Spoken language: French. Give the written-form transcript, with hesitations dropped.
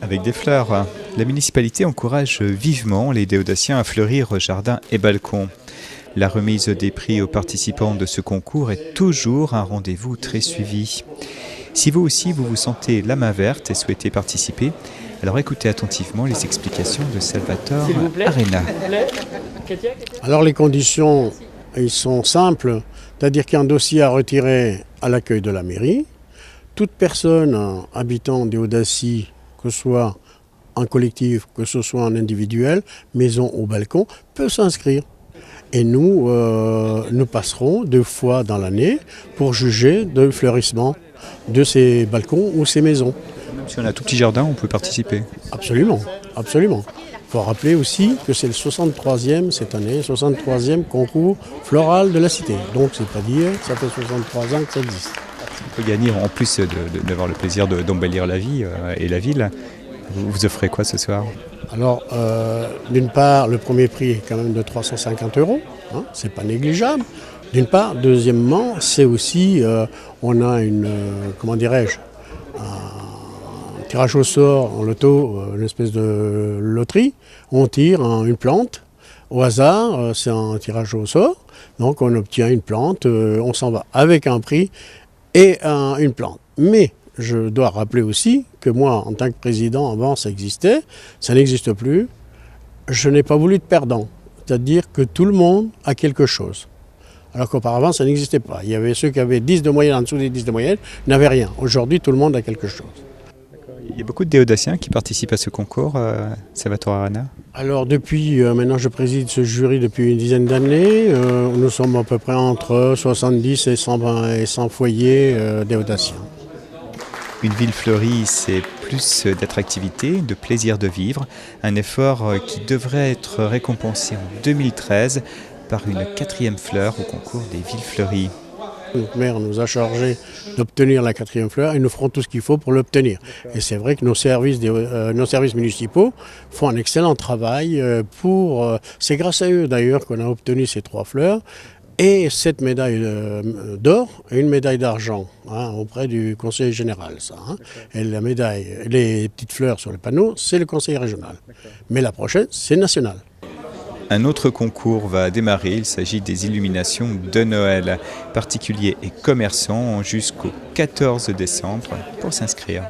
avec des fleurs. La municipalité encourage vivement les déodaciens à fleurir jardins et balcons. La remise des prix aux participants de ce concours est toujours un rendez-vous très suivi. Si vous aussi vous vous sentez la main verte et souhaitez participer, alors écoutez attentivement les explications de Salvatore Arena. Alors les conditions, ils sont simples, c'est-à-dire qu'il y a un dossier à retirer à l'accueil de la mairie. Toute personne habitant des Audacies, que ce soit en collectif, que ce soit en individuel, maison ou balcon, peut s'inscrire. Et nous, nous passerons 2 fois dans l'année pour juger du fleurissement de ces balcons ou ces maisons. Même si on a un tout petit jardin, on peut participer. Absolument, absolument. Il faut rappeler aussi que c'est le 63e cette année, 63e concours floral de la cité. Donc c'est pas dire, ça fait 63 ans que ça existe. On peut gagner, en plus d'avoir le plaisir d'embellir la vie et la ville. Vous offrez quoi ce soir ? Alors, d'une part, le premier prix est quand même de 350 €, hein, c'est pas négligeable. D'une part, deuxièmement, c'est aussi, on a un tirage au sort en loto, une espèce de loterie. On tire une plante au hasard, c'est un tirage au sort. Donc on obtient une plante, on s'en va avec un prix et une plante. Mais je dois rappeler aussi que moi, en tant que président, avant ça existait, ça n'existe plus. Je n'ai pas voulu de perdant, c'est-à-dire que tout le monde a quelque chose. Alors qu'auparavant, ça n'existait pas. Il y avait ceux qui avaient 10 de moyenne en dessous des 10 de moyenne, n'avaient rien. Aujourd'hui, tout le monde a quelque chose. Il y a beaucoup de déodaciens qui participent à ce concours, Salvatore Arena. Alors depuis, maintenant je préside ce jury depuis une dizaine d'années. Nous sommes à peu près entre 70 et 100 foyers déodaciens. Une ville fleurie, c'est plus d'attractivité, de plaisir de vivre, un effort qui devrait être récompensé en 2013 par une 4e fleur au concours des villes fleuries. Notre maire nous a chargé d'obtenir la 4e fleur et nous ferons tout ce qu'il faut pour l'obtenir. Et c'est vrai que nos services municipaux font un excellent travail c'est grâce à eux d'ailleurs qu'on a obtenu ces 3 fleurs. Et 7 médailles d'or et une médaille d'argent auprès du conseiller général. Et la médaille, les petites fleurs sur le panneau, c'est le conseil régional. Mais la prochaine, c'est national. Un autre concours va démarrer, il s'agit des illuminations de Noël. Particuliers et commerçants ont jusqu'au 14 décembre pour s'inscrire.